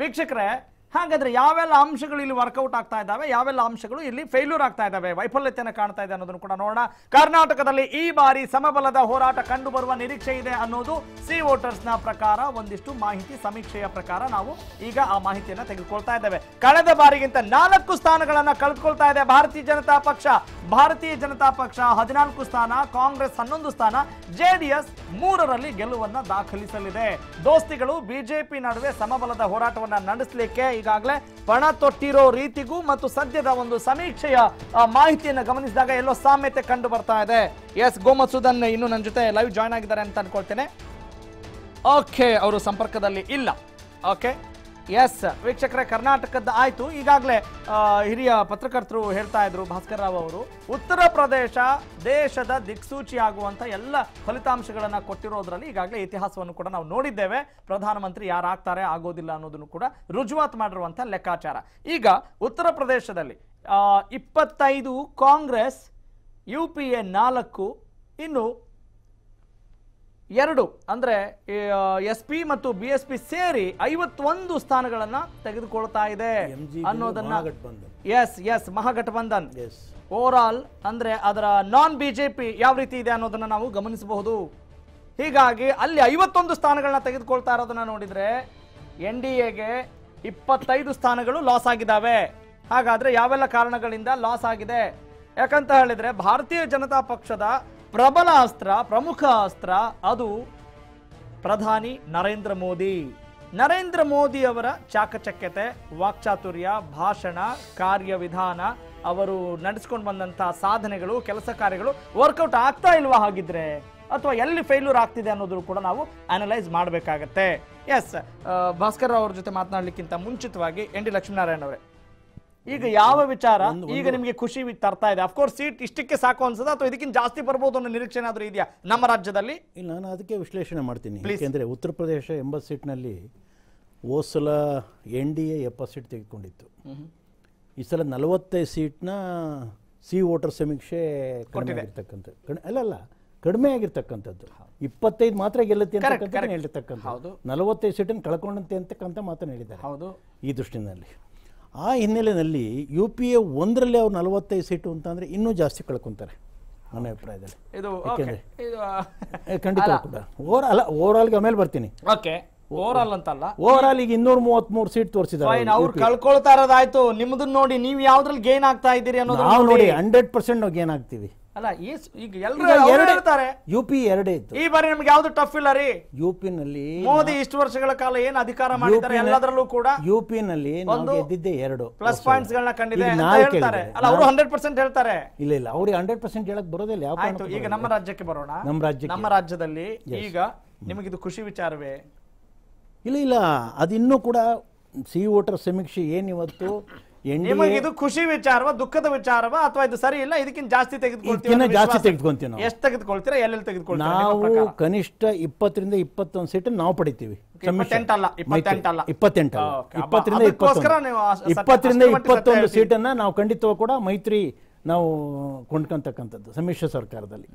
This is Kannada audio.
ವೀಕ್ಷಕರೇ, ಹಾಗಾದ್ರೆ ಯಾವೆಲ್ಲ ಅಂಶಗಳು ಇಲ್ಲಿ ವರ್ಕೌಟ್ ಆಗ್ತಾ ಇದ್ದಾವೆ, ಯಾವೆಲ್ಲ ಅಂಶಗಳು ಇಲ್ಲಿ ಫೇಲ್ಯೂರ್ ಆಗ್ತಾ ಇದ್ದಾವೆ, ವೈಫಲ್ಯತೆಯನ್ನು ಕಾಣ್ತಾ ಇದೆ ಅನ್ನೋದನ್ನು ಕೂಡ ನೋಡೋಣ. ಕರ್ನಾಟಕದಲ್ಲಿ ಈ ಬಾರಿ ಸಮಬಲದ ಹೋರಾಟ ಕಂಡು ಬರುವ ನಿರೀಕ್ಷೆ ಇದೆ ಅನ್ನೋದು ಸಿ ವೋಟರ್ಸ್ ನ ಪ್ರಕಾರ ಒಂದಿಷ್ಟು ಮಾಹಿತಿ ಸಮೀಕ್ಷೆಯ ಪ್ರಕಾರ ನಾವು ಈಗ ಆ ಮಾಹಿತಿಯನ್ನು ತೆಗೆದುಕೊಳ್ತಾ ಇದ್ದೇವೆ. ಕಳೆದ ಬಾರಿಗಿಂತ 4 ಸ್ಥಾನಗಳನ್ನ ಕಳೆದುಕೊಳ್ತಾ ಇದೆ ಭಾರತೀಯ ಜನತಾ ಪಕ್ಷ. ಭಾರತೀಯ ಜನತಾ ಪಕ್ಷ 14 ಸ್ಥಾನ, ಕಾಂಗ್ರೆಸ್ 11 ಸ್ಥಾನ, ಜೆಡಿಎಸ್ 3ರಲ್ಲಿ ಗೆಲುವನ್ನ ದಾಖಲಿಸಲಿದೆ. ದೋಸ್ತಿಗಳು ಬಿಜೆಪಿ ನಡುವೆ ಸಮಬಲದ ಹೋರಾಟವನ್ನ ನಡೆಸಲಿಕ್ಕೆ ಈಗಾಗಲೇ ಪಣ ತೊಟ್ಟಿರೋ ರೀತಿಗೂ ಮತ್ತು ಸದ್ಯದ ಒಂದು ಸಮೀಕ್ಷೆಯ ಮಾಹಿತಿಯನ್ನು ಗಮನಿಸಿದಾಗ ಎಲ್ಲೋ ಸಾಮ್ಯತೆ ಕಂಡು ಬರ್ತಾ ಇದೆ. ಎಸ್, ಗೋಮಸೂದನ್ ಇನ್ನು ನನ್ನ ಜೊತೆ ಲೈವ್ ಜಾಯ್ನ್ ಆಗಿದ್ದಾರೆ ಅಂತ ಅನ್ಕೊಳ್ತೇನೆ. ಓಕೆ, ಅವರು ಸಂಪರ್ಕದಲ್ಲಿ ಇಲ್ಲ. ಓಕೆ, ಎಸ್ ವೀಕ್ಷಕರೇ, ಕರ್ನಾಟಕದ ಆಯ್ತು. ಈಗಾಗಲೇ ಹಿರಿಯ ಪತ್ರಕರ್ತರು ಹೇಳ್ತಾ ಇದ್ರು, ಭಾಸ್ಕರ್ ರಾವ್ ಅವರು, ಉತ್ತರ ಪ್ರದೇಶ ದೇಶದ ದಿಕ್ಸೂಚಿ ಆಗುವಂತ ಎಲ್ಲ ಫಲಿತಾಂಶಗಳನ್ನ ಕೊಟ್ಟಿರೋದ್ರಲ್ಲಿ ಈಗಾಗಲೇ ಇತಿಹಾಸವನ್ನು ಕೂಡ ನಾವು ನೋಡಿದ್ದೇವೆ. ಪ್ರಧಾನಮಂತ್ರಿ ಯಾರಾಗ್ತಾರೆ ಆಗೋದಿಲ್ಲ ಅನ್ನೋದನ್ನು ಕೂಡ ರುಜುವಾತ್ ಮಾಡಿರುವಂತ ಲೆಕ್ಕಾಚಾರ. ಈಗ ಉತ್ತರ ಪ್ರದೇಶದಲ್ಲಿ 25 ಕಾಂಗ್ರೆಸ್, UPA 4, ಇನ್ನು 2 ಅಂದ್ರೆ SP ಮತ್ತು BSP ಸೇರಿ 51 ಸ್ಥಾನಗಳನ್ನ ತೆಗೆದುಕೊಳ್ತಾ ಇದೆ ಅನ್ನೋದನ್ನ. ಎಸ್, ಮಹಾಗಠಬಂಧನ್ ಓವರ್ ಆಲ್ ಅಂದ್ರೆ ಅದರ ನಾನ್ ಬಿಜೆಪಿ ಯಾವ ರೀತಿ ಇದೆ ಅನ್ನೋದನ್ನ ನಾವು ಗಮನಿಸಬಹುದು. ಹೀಗಾಗಿ ಅಲ್ಲಿ 51 ಸ್ಥಾನಗಳನ್ನ ತೆಗೆದುಕೊಳ್ತಾ ಇರೋದನ್ನ ನೋಡಿದ್ರೆ NDAಗೆ 25 ಸ್ಥಾನಗಳು ಲಾಸ್ ಆಗಿದ್ದಾವೆ. ಹಾಗಾದ್ರೆ ಯಾವೆಲ್ಲ ಕಾರಣಗಳಿಂದ ಲಾಸ್ ಆಗಿದೆ ಯಾಕಂತ ಹೇಳಿದ್ರೆ, ಭಾರತೀಯ ಜನತಾ ಪಕ್ಷದ ಪ್ರಬಲ ಅಸ್ತ್ರ, ಪ್ರಮುಖ ಅಸ್ತ್ರ ಅದು ಪ್ರಧಾನಿ ನರೇಂದ್ರ ಮೋದಿ. ನರೇಂದ್ರ ಮೋದಿ ಅವರ ಚಾಕಚಕ್ಯತೆ, ವಾಕ್ಚಾತುರ್ಯ, ಭಾಷಣ, ಕಾರ್ಯವಿಧಾನ, ಅವರು ನಡೆಸ್ಕೊಂಡು ಬಂದಂತಹ ಸಾಧನೆಗಳು, ಕೆಲಸ ಕಾರ್ಯಗಳು ವರ್ಕೌಟ್ ಆಗ್ತಾ ಇಲ್ವಾ ಹಾಗಿದ್ರೆ, ಅಥವಾ ಎಲ್ಲಿ ಫೇಲ್ಯೂರ್ ಆಗ್ತಿದೆ ಅನ್ನೋದು ಕೂಡ ನಾವು ಅನಲೈಸ್ ಮಾಡಬೇಕಾಗತ್ತೆ. ಎಸ್, ಭಾಸ್ಕರ್ ಅವ್ರ ಜೊತೆ ಮಾತನಾಡಲಿಕ್ಕಿಂತ ಮುಂಚಿತವಾಗಿ ND ಲಕ್ಷ್ಮೀನಾರಾಯಣ ಅವರೇ, ಈಗ ಯಾವ ವಿಚಾರ ಈಗ ನಿಮಗೆ ಖುಷಿ ತರ್ತಾ ಇದೆ? ಅಫ್ಕೋರ್ಸ್ ಸೀಟ್ ಇಷ್ಟಕ್ಕೆ ಸಾಕು ಅನ್ಸದ ಅಥವಾ ಇದಕ್ಕಿಂತ ಜಾಸ್ತಿ ಬರ್ಬೋದು ಅನ್ನೋ ನಿರೀಕ್ಷೆ ಏನಾದರೂ ಇದೆಯಾ ನಮ್ಮ ರಾಜ್ಯದಲ್ಲಿ? ಇಲ್ಲ, ನಾನು ಅದಕ್ಕೆ ವಿಶ್ಲೇಷಣೆ ಮಾಡ್ತೀನಿ. ಯಾಕೆಂದರೆ ಉತ್ತರ ಪ್ರದೇಶ 80 ಸೀಟ್ನಲ್ಲಿ ಹೋದ ಸಲ NDA 70 ಸೀಟ್ ತೆಗೆದುಕೊಂಡಿತ್ತು. ಈ ಸಲ 45 ಸೀಟ್ನ ಸಿ ವೋಟರ್ ಸಮೀಕ್ಷೆ ಕಡಿಮೆ ಆಗಿರ್ತಕ್ಕಂಥದ್ದು. ಅಲ್ಲ, ಕಡಿಮೆ ಆಗಿರ್ತಕ್ಕಂಥದ್ದು. 25 ಮಾತ್ರ ಗೆಲ್ಲುತ್ತೆ ಅಂತಕ್ಕಂಥ ಹೇಳಿರ್ತಕ್ಕಂಥದ್ದು. 45 ಸೀಟನ್ನು ಕಳ್ಕೊಂಡಂತೆ ಅಂತಕ್ಕಂಥ ಮಾತನ್ನು ಹೇಳಿದ್ದಾರೆ. ಹೌದು, ಈ ದೃಷ್ಟಿನಲ್ಲಿ ಆ ಹಿನ್ನೆಲೆಯಲ್ಲಿ UPA 1ರಲ್ಲಿ ಅವ್ರು 45 ಸೀಟು ಅಂತಂದರೆ ಇನ್ನೂ ಜಾಸ್ತಿ ಕಳ್ಕೊತಾರೆ ನನ್ನ ಅಭಿಪ್ರಾಯದಲ್ಲಿ. ಯಾಕೆಂದರೆ ಖಂಡಿತ ಕೂಡ ಓವರ್ ಆಲ್ಗೆ ಆಮೇಲೆ ಬರ್ತೀನಿ. ಓಕೆ, ಓವರ್ ಅಂತಲ್ಲ, ಓವರ್ ಆಲ್ ಈಗ 233 ಸೀಟ್ ತೋರಿಸಿದ್ದಾರೆ. ಅವ್ರು ಕಳ್ಕೊಳ್ತಾ ಇರೋದಾಯ್ತು, ನಿಮ್ಮದನ್ನ ನೋಡಿ ನೀವು ಯಾವ್ದ್ರಲ್ಲಿ ಗೇನ್ ಆಗ್ತಾ ಇದ್ದೀರಿ ಅನ್ನೋದು ನಾವು ನೋಡಿ 100% ನಾವು ಗೇನ್ ಆಗ್ತೀವಿ. ಅಲ್ಲ, ಈಗ ಎಲ್ಲರೂ ಹೇಳ್ತಾರೆ UP 2 ಇತ್ತು, ಈ ಬಾರಿ ನಮ್ಗೆ ಯಾವ್ದು ಟಫ್ ಇಲ್ಲ ರೀ. UP ನಲ್ಲಿ ಮೋದಿ ಇಷ್ಟು ವರ್ಷಗಳ ಕಾಲ ಏನ್ ಅಧಿಕಾರ ಮಾಡಿದ್ದಾರೆ ಎಲ್ಲದರಲ್ಲೂ ಕೂಡ UP ನಲ್ಲಿ ನಾವು ಗೆದ್ದಿದ್ದೆ 2 ಪ್ಲಸ್ ಪಾಯಿಂಟ್ಸ್ ಗಳನ್ನ ಕಂಡಿದೆ ಅಂತ ಹೇಳ್ತಾರೆ. ಅಲ್ಲ, ಅವರು 100% ಹೇಳ್ತಾರೆ. ಇಲ್ಲ, ಅವ್ರಿಗೆ 100% ಹೇಳಕ್ ಬರೋದಿಲ್ಲ. ಆಯ್ತು, ಈಗ ನಮ್ಮ ರಾಜ್ಯಕ್ಕೆ ಬರೋಣ. ನಮ್ಮ ರಾಜ್ಯದಲ್ಲಿ ಈಗ ನಿಮಗಿದು ಖುಷಿ ವಿಚಾರವೇ? ಇಲ್ಲ, ಅದಿನ್ನೂ ಕೂಡ ಸಿ ವೋಟರ್ ಸಮೀಕ್ಷೆ ಏನಿವತ್ತು ನಿಮಗಿದು ಖುಷಿ ವಿಚಾರವ, ದುಃಖದ ವಿಚಾರವ, ಅಥವಾ ಇದು ಸರಿ ಇಲ್ಲ ಇದಕ್ಕಿಂತ ಜಾಸ್ತಿ ಜಾಸ್ತಿ ತೆಗೆದುಕೊಂತೀವಿ ನಾವು? ಎಷ್ಟು ತೆಗೆದುಕೊಳ್ತೀರಾ, ಎಲ್ಲೆಲ್ಲಿ ತೆಗೆದುಕೊಳ್ತೀರಾ? ನಾವು ಕನಿಷ್ಠ 20 ರಿಂದ 21 ಸೀಟ್ ನಾವು ಪಡಿತೀವಿ. 20ರಿಂದ 21 ಸೀಟನ್ನ ನಾವು ಖಂಡಿತವಾಗಿ ಕೂಡ ಮೈತ್ರಿ ನಾವು ಕೊಂಡ್ಕೊಂತಕ್ಕಂಥದ್ದು ಸಮ್ಮಿಶ್ರ ಸರ್ಕಾರದಲ್ಲಿ.